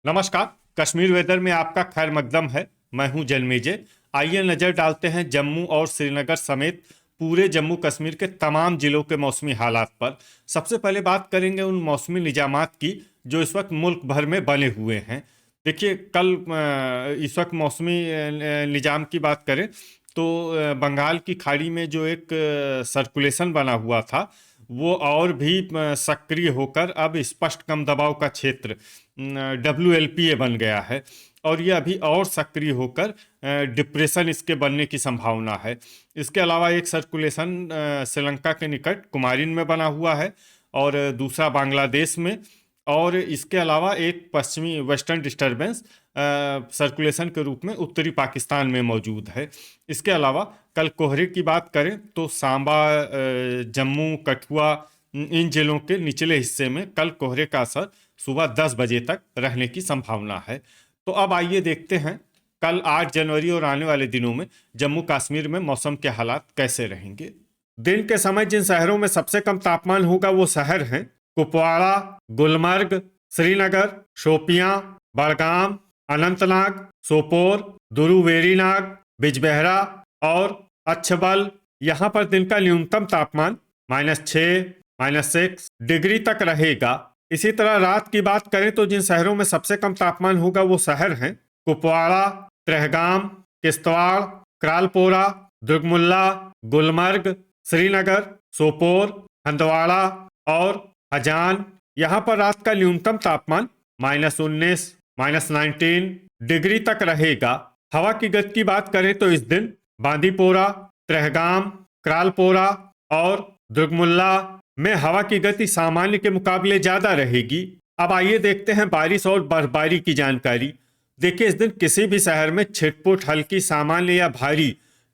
नमस्कार। कश्मीर वेदर में आपका खैर मकदम है। मैं हूं जन्मेजय। आइए नजर डालते हैं जम्मू और श्रीनगर समेत पूरे जम्मू कश्मीर के तमाम जिलों के मौसमी हालात पर। सबसे पहले बात करेंगे उन मौसमी निजामात की जो इस वक्त मुल्क भर में बने हुए हैं। देखिए, कल इस वक्त मौसमी निजाम की बात करें तो बंगाल की खाड़ी में जो एक सर्कुलेशन बना हुआ था वो और भी सक्रिय होकर अब स्पष्ट कम दबाव का क्षेत्र WLPA बन गया है। और ये अभी और सक्रिय होकर डिप्रेशन इसके बनने की संभावना है। इसके अलावा एक सर्कुलेशन श्रीलंका के निकट कुमारिन में बना हुआ है और दूसरा बांग्लादेश में। और इसके अलावा एक पश्चिमी वेस्टर्न डिस्टरबेंस सर्कुलेशन के रूप में उत्तरी पाकिस्तान में मौजूद है। इसके अलावा कल कोहरे की बात करें तो सांबा, जम्मू, कठुआ, इन जिलों के निचले हिस्से में कल कोहरे का असर सुबह 10 बजे तक रहने की संभावना है। तो अब आइए देखते हैं कल 8 जनवरी और आने वाले दिनों में जम्मू कश्मीर में मौसम के हालात कैसे रहेंगे। दिन के समय जिन शहरों में सबसे कम तापमान होगा वो शहर हैं कुपवाड़ा, गुलमर्ग, श्रीनगर, शोपियां, बड़गाम, अनंतनाग, सोपोर, दुरुवेरीनाग, बिजबेहरा और अच्छबल। यहाँ पर दिन का न्यूनतम तापमान -6, -6 डिग्री तक रहेगा। इसी तरह रात की बात करें तो जिन शहरों में सबसे कम तापमान होगा वो शहर हैं कुपवाड़ा, त्रेहगाम, किश्तवाड़, क्रालपोरा, दुर्गमुल्ला, गुलमर्ग, श्रीनगर, सोपोर, हंदवाड़ा और हजान। यहाँ पर रात का न्यूनतम तापमान -19, -19 डिग्री तक रहेगा। हवा की गति की बात करें तो इस दिन बांदीपोरा, त्रेहगाम, क्रालपोरा और दुर्गमुल्ला में हवा की गति सामान्य के मुकाबले ज्यादा रहेगी। अब आइए देखते हैं बारिश और बर्फबारी की जानकारी। देखिए, इस दिन किसी भी शहर में छिटपुट, हल्की, सामान्य या भारी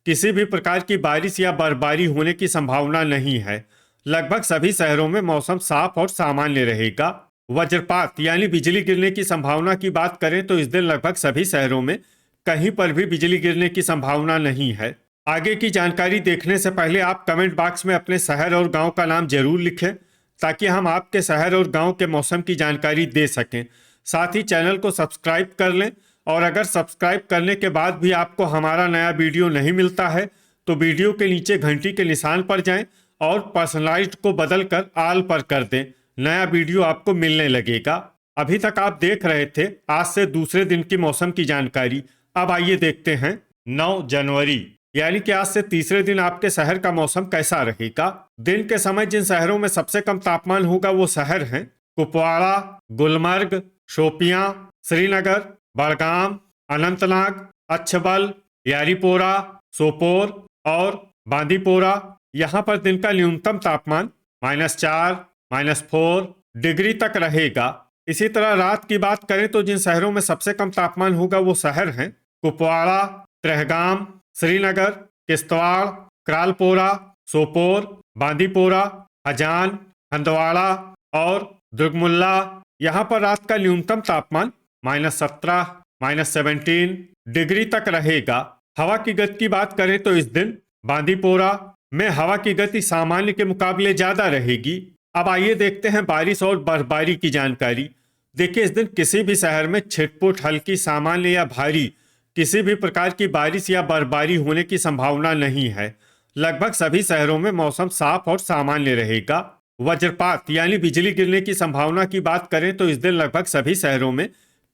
किसी भी प्रकार की बारिश या बर्फबारी होने की संभावना नहीं है। लगभग सभी शहरों में मौसम साफ और सामान्य रहेगा। वज्रपात यानी बिजली गिरने की संभावना की बात करें तो इस दिन लगभग सभी शहरों में कहीं पर भी बिजली गिरने की संभावना नहीं है। आगे की जानकारी देखने से पहले आप कमेंट बॉक्स में अपने शहर और गांव का नाम जरूर लिखें ताकि हम आपके शहर और गांव के मौसम की जानकारी दे सकें। साथ ही चैनल को सब्सक्राइब कर लें और अगर सब्सक्राइब करने के बाद भी आपको हमारा नया वीडियो नहीं मिलता है तो वीडियो के नीचे घंटी के निशान पर जाएं और पर्सनलाइज्ड को बदलकर आल पर कर दें। नया वीडियो आपको मिलने लगेगा। अभी तक आप देख रहे थे आज से दूसरे दिन की मौसम की जानकारी। अब आइए देखते हैं 9 जनवरी यानी कि आज से तीसरे दिन आपके शहर का मौसम कैसा रहेगा। दिन के समय जिन शहरों में सबसे कम तापमान होगा वो शहर हैं कुपवाड़ा, गुलमर्ग, शोपियां, श्रीनगर, बड़गाम, अनंतनाग, अच्छबल, यारीपोरा, सोपोर और बांदीपोरा। यहाँ पर दिन का न्यूनतम तापमान -4, -4 डिग्री तक रहेगा। इसी तरह रात की बात करें तो जिन शहरों में सबसे कम तापमान होगा वो शहर हैं कुपवाड़ा, त्रेहगाम, श्रीनगर, किश्तवाड़, क्रालपोरा, सोपोर, बांदीपोरा, हजान, हंदवाड़ा और दुर्गमुल्ला। यहाँ पर रात का न्यूनतम तापमान -17, -17 डिग्री तक रहेगा। हवा की गति की बात करें तो इस दिन बांदीपोरा में हवा की गति सामान्य के मुकाबले ज्यादा रहेगी। अब आइए देखते हैं बारिश और बर्फबारी की जानकारी। देखिए, इस दिन किसी भी शहर में छिटपुट, हल्की, सामान्य या भारी किसी भी प्रकार की बारिश या बर्फबारी होने की संभावना नहीं है। लगभग सभी शहरों में मौसम साफ और सामान्य रहेगा। वज्रपात यानी बिजली गिरने की संभावना की बात करें तो इस दिन लगभग सभी शहरों में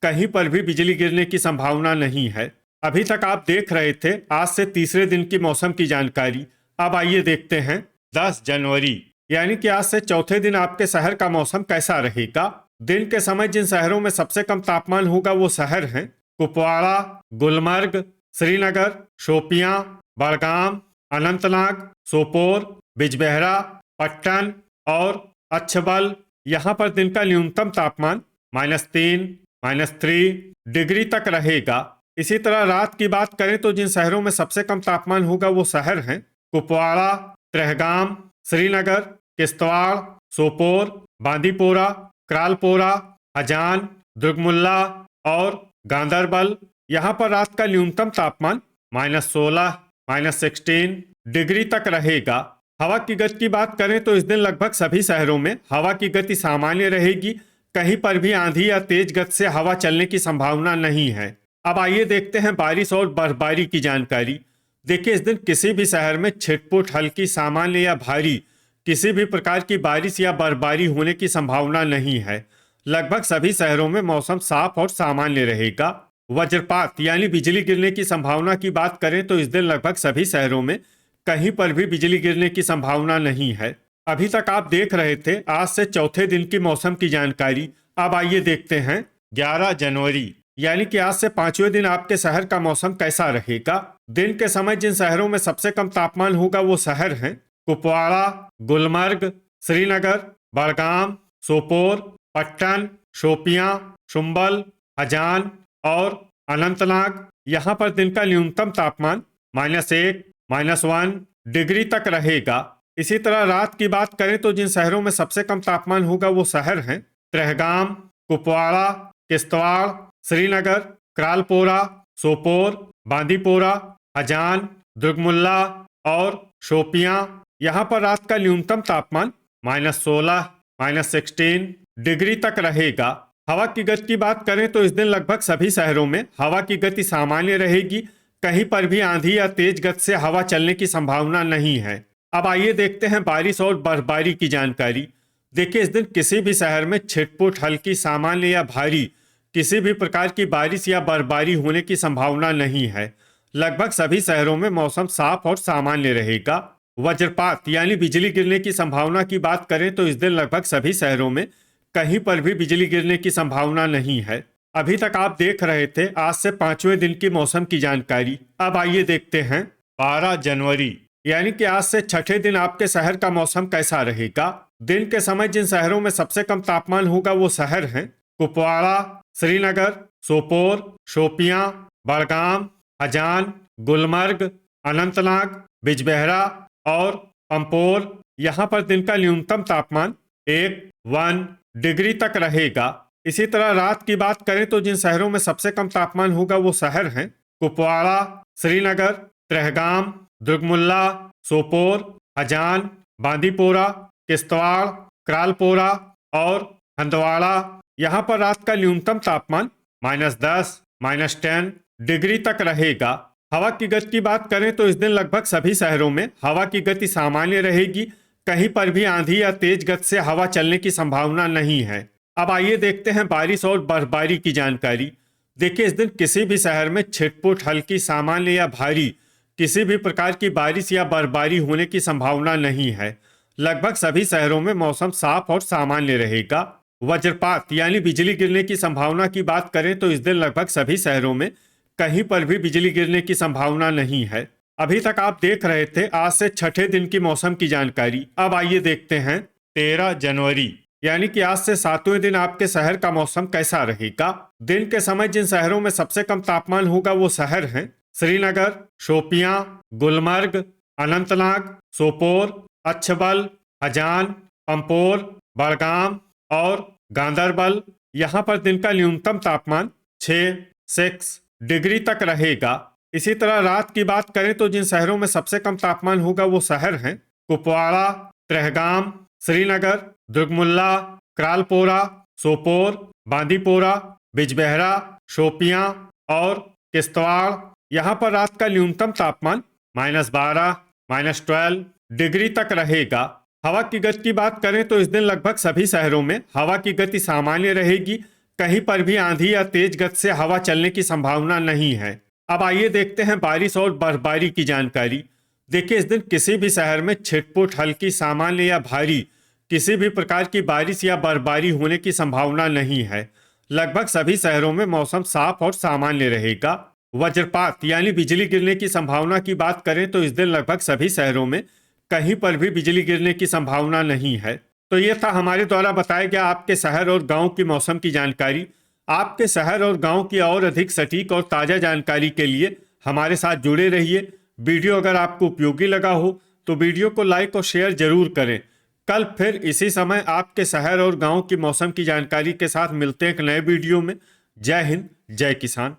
कहीं पर भी बिजली गिरने की संभावना नहीं है। अभी तक आप देख रहे थे आज से तीसरे दिन की मौसम की जानकारी। अब आइए देखते हैं 10 जनवरी यानी कि आज से चौथे दिन आपके शहर का मौसम कैसा रहेगा। दिन के समय जिन शहरों में सबसे कम तापमान होगा वो शहर हैं कुपवाड़ा, गुलमर्ग, श्रीनगर, शोपियां, बड़गाम, अनंतनाग, सोपोर, बिजबेहरा, पट्टन और अच्छबल। यहाँ पर दिन का न्यूनतम तापमान -3, -3 डिग्री तक रहेगा। इसी तरह रात की बात करें तो जिन शहरों में सबसे कम तापमान होगा वो शहर हैं कुपवाड़ा, त्रेहगाम, श्रीनगर, किश्तवाड़, सोपोर, बांदीपोरा, क्रालपोरा, हजान, दुर्गमुल्ला और गांदरबल। यहाँ पर रात का न्यूनतम तापमान -16, -16 डिग्री तक रहेगा। हवा की गति की बात करें तो इस दिन लगभग सभी शहरों में हवा की गति सामान्य रहेगी कहीं पर भी आंधी या तेज गति से हवा चलने की संभावना नहीं है। अब आइए देखते हैं बारिश और बर्फबारी की जानकारी। देखिए, इस दिन किसी भी शहर में छिटपुट हल्की सामान्य या भारी किसी भी प्रकार की बारिश या बर्फबारी होने की संभावना नहीं है। लगभग सभी शहरों में मौसम साफ और सामान्य रहेगा। वज्रपात यानी बिजली गिरने की संभावना की बात करें तो इस दिन लगभग सभी शहरों में कहीं पर भी बिजली गिरने की संभावना नहीं है। अभी तक आप देख रहे थे आज से चौथे दिन की मौसम की जानकारी। अब आइए देखते हैं 11 जनवरी यानी कि आज से पांचवें दिन आपके शहर का मौसम कैसा रहेगा। दिन के समय जिन शहरों में सबसे कम तापमान होगा वो शहर हैं कुपवाड़ा, गुलमर्ग, श्रीनगर, बड़गाम, सोपोर, पट्टन, शोपियां, शुम्बल, हजान और अनंतनाग। यहाँ पर दिन का न्यूनतम तापमान -1, -1 डिग्री तक रहेगा। इसी तरह रात की बात करें तो जिन शहरों में सबसे कम तापमान होगा वो शहर हैं त्रेहगाम, कुपवाड़ा, किश्तवाड़, श्रीनगर, क्रालपोरा, सोपोर, बांदीपोरा, हजान, दुर्गमुल्ला और शोपियां। यहाँ पर रात का न्यूनतम तापमान -16, -16 डिग्री तक रहेगा। हवा की गति की बात करें तो इस दिन लगभग सभी शहरों में हवा की गति सामान्य रहेगी। कहीं पर भी आंधी या तेज गति से हवा चलने की संभावना नहीं है। अब आइए देखते हैं बारिश और बर्फबारी की जानकारी। देखिए, इस दिन किसी भी शहर में छिटपुट हल्की सामान्य या भारी किसी भी प्रकार की बारिश या बर्फबारी होने की संभावना नहीं है। लगभग सभी शहरों में मौसम साफ और सामान्य रहेगा। वज्रपात यानी बिजली गिरने की संभावना की बात करें तो इस दिन लगभग सभी शहरों में कहीं पर भी बिजली गिरने की संभावना नहीं है। अभी तक आप देख रहे थे आज से पांचवें दिन की मौसम की जानकारी। अब आइए देखते हैं 12 जनवरी यानी कि आज से छठे दिन आपके शहर का मौसम कैसा रहेगा। दिन के समय जिन शहरों में सबसे कम तापमान होगा वो शहर हैं कुपवाड़ा, श्रीनगर, सोपोर, शोपियां, बड़गाम, हजान, गुलमर्ग, अनंतनाग, बिजबेहरा और पंपोर। यहाँ पर दिन का न्यूनतम तापमान 1 डिग्री तक रहेगा। इसी तरह रात की बात करें तो जिन शहरों में सबसे कम तापमान होगा वो शहर हैं कुपवाड़ा, श्रीनगर, त्रेहगाम, दुर्गमुल्ला, सोपोर, हजान, बांदीपोरा, किश्तवाड़, क्रालपोरा और हंदवाड़ा। यहाँ पर रात का न्यूनतम तापमान -10, -10 डिग्री तक रहेगा। हवा की गति की बात करें तो इस दिन लगभग सभी शहरों में हवा की गति सामान्य रहेगी। कहीं पर भी आंधी या तेज गति से हवा चलने की संभावना नहीं है। अब आइए देखते हैं बारिश और बर्फबारी की जानकारी। देखिए, इस दिन किसी भी शहर में छिटपुट हल्की सामान्य या भारी किसी भी प्रकार की बारिश या बर्फबारी होने की संभावना नहीं है। लगभग सभी शहरों में मौसम साफ और सामान्य रहेगा। वज्रपात यानी बिजली गिरने की संभावना की बात करें तो इस दिन लगभग सभी शहरों में कहीं पर भी बिजली गिरने की संभावना नहीं है। अभी तक आप देख रहे थे आज से छठे दिन की मौसम की जानकारी। अब आइए देखते हैं 13 जनवरी यानी कि आज से सातवें दिन आपके शहर का मौसम कैसा रहेगा। दिन के समय जिन शहरों में सबसे कम तापमान होगा वो शहर हैं श्रीनगर, शोपियां, गुलमर्ग, अनंतनाग, सोपोर, अच्छबल, हजान, पंपोर, बड़गाम और गांदरबल। यहाँ पर दिन का न्यूनतम तापमान 6 डिग्री तक रहेगा। इसी तरह रात की बात करें तो जिन शहरों में सबसे कम तापमान होगा वो शहर हैं कुपवाड़ा, त्रेहगाम, श्रीनगर, दुर्गमुल्ला, क्रालपोरा, सोपोर, बांदीपोरा, बिजबेहरा, शोपियां और किश्तवाड़। यहाँ पर रात का न्यूनतम तापमान -12, -12 डिग्री तक रहेगा। हवा की गति की बात करें तो इस दिन लगभग सभी शहरों में हवा की गति सामान्य रहेगी। कहीं पर भी आंधी या तेज गति से हवा चलने की संभावना नहीं है। अब आइए देखते हैं बारिश और बर्फबारी की जानकारी। देखिए, इस दिन किसी भी शहर में छिटपुट हल्की सामान्य या भारी किसी भी प्रकार की बारिश या बर्फबारी होने की संभावना नहीं है। लगभग सभी शहरों में मौसम साफ और सामान्य रहेगा। वज्रपात यानी बिजली गिरने की संभावना की बात करें तो इस दिन लगभग सभी शहरों में कहीं पर भी बिजली गिरने की संभावना नहीं है। तो ये था हमारे द्वारा बताया गया आपके शहर और गांव की मौसम की जानकारी। आपके शहर और गांव की और अधिक सटीक और ताज़ा जानकारी के लिए हमारे साथ जुड़े रहिए। वीडियो अगर आपको उपयोगी लगा हो तो वीडियो को लाइक और शेयर जरूर करें। कल फिर इसी समय आपके शहर और गांव की मौसम की जानकारी के साथ मिलते हैं एक नए वीडियो में। जय हिंद, जय किसान।